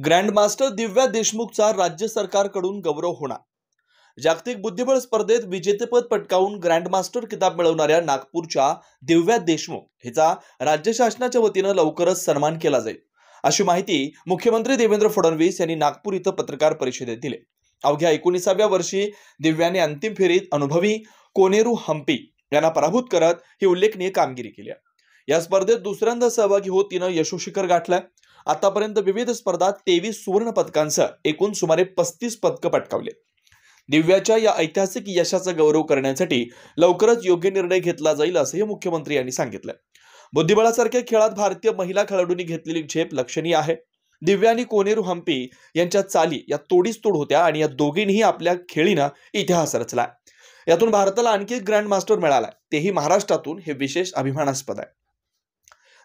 Grandmaster दिव्या देशमुखचा राज्य सरकारकडून गौरव होणार। जागतिक बुद्धिबळ स्पर्धेत विजेतेपद पटकावून ग्रँडमास्टर किताब मिळवणाऱ्या नागपूरच्या दिव्या देशमुख हिचा राज्य शासनाच्या वतीने लवकरच सन्मान केला जाईल, अशी माहिती मुख्यमंत्री देवेंद्र फडणवीस यांनी नागपूर इथं पत्रकार परिषदेत दिली। अवघ्या 19व्या वर्षी दिव्याने अंतिम फेरीत अनुभवी कोनेरू हम्पी यांना पराभूत करत ही उल्लेखनीय कामगिरी केली आहे। या स्पर्धेत दुसऱ्यांदा सहभागी होत तिने यशोशिखर गाठलं। आतापर्यंत विविध स्पर्धात 23 सुवर्ण पदकांसह एकूण सुमारे 35 पदकं पटकावले। दिव्याच्या या ऐतिहासिक यशाचा गौरव करण्यासाठी लवकरच योग्य निर्णय घेतला जाईल असंही मुख्यमंत्री यांनी सांगितलं। बुद्धिबळासारख्या खेळात भारतीय महिला खेळाडूंनी घेतलेली झेप लक्षणीय आहे। दिव्या आणि कोनेरू हम्पी यांच्या चाली या तोडीस तोड होत्या आणि या दोघींनीही आपल्या खेळीनं इतिहास रचला। यातून भारताला आणखी एक ग्रँड मास्टर मिळाला, तेही महाराष्ट्रातून, हे विशेष अभिमानास्पद आहे।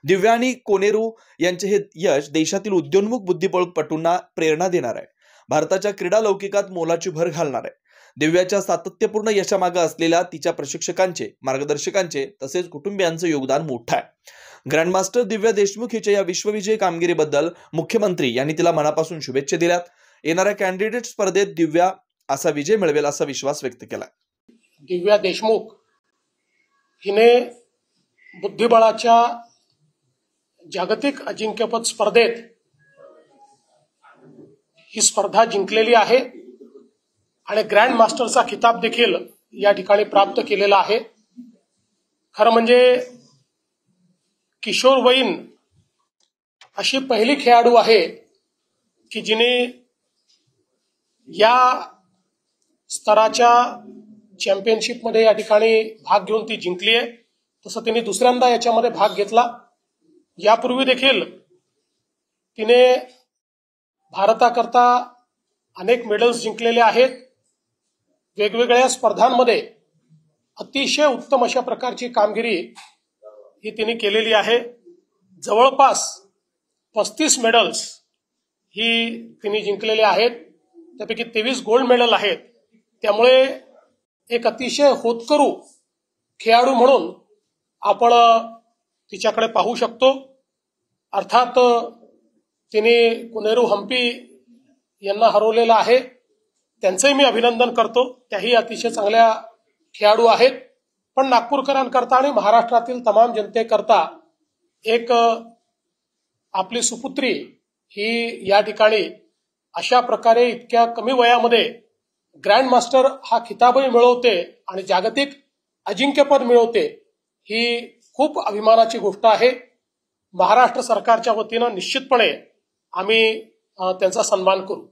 दिव्या आणि कोनेरू यांचे हे यश देशातील उद्योन्मुख बुद्धिबळपटूंना प्रेरणा देणार आहे। भारताच्या क्रीडा लौकिकात मोलाची भर घालणार आहे। दिव्याच्या सातत्यपूर्ण यशामागे असलेल्या तिच्या प्रशिक्षकांचे, मार्गदर्शकांचे तसेच कुटुंबियांचे योगदान मोठं आहे। ग्रँडमास्टर दिव्या देशमुख हिच्या या विश्वविजयी कामगिरीबद्दल मुख्यमंत्री यांनी तिला मनापासून शुभेच्छा दिल्यात। येणाऱ्या कॅन्डिडेट स्पर्धेत दिव्या असा विजय मिळवेल असा विश्वास व्यक्त केला। दिव्या देशमुख हिने बुद्धिबळाच्या जागतिक अजिंक्यपद स्पर्धेत ही स्पर्धा जिंकलेली आहे आणि ग्रँड मास्टरचा किताब देखील या ठिकाणी प्राप्त केलेला आहे। खरं म्हणजे किशोरवयीन अशी पहिली खेळाडू आहे की जिने या स्तराच्या चॅम्पियनशिपमध्ये या ठिकाणी भाग घेऊन ती जिंकली आहे। तसं तिने दुसऱ्यांदा याच्यामध्ये भाग घेतला। यापूर्वी देखील तिने भारताकरता अनेक मेडल्स जिंकलेले आहेत। वेगवेगळ्या स्पर्धांमध्ये अतिशय उत्तम अशा प्रकारची कामगिरी ही तिने केलेली आहे। जवळपास 35 मेडल्स ही तिने जिंकलेले आहेत, त्यापैकी 23 गोल्ड मेडल आहेत। त्यामुळे एक अतिशय होतकरू खेळाडू म्हणून आपण तिच्याकडे पाहू शकतो। अर्थात तिने कोनेरू हम्पी यांना हरवलेला आहे, त्यांचंही मी अभिनंदन करतो। त्याही अतिशय चांगल्या खेळाडू आहेत। पण नागपूरकरांकरता आणि महाराष्ट्रातील तमाम जनतेकरता एक आपली सुपुत्री ही या ठिकाणी अशा प्रकारे इतक्या कमी वयामध्ये ग्रँड मास्टर हा खिताबही मिळवते आणि जागतिक अजिंक्यपद मिळवते, ही खूप अभिमानाची गोष्ट आहे। महाराष्ट्र सरकारच्या वतीने निश्चितपणे आम्ही त्यांचा सन्मान करू।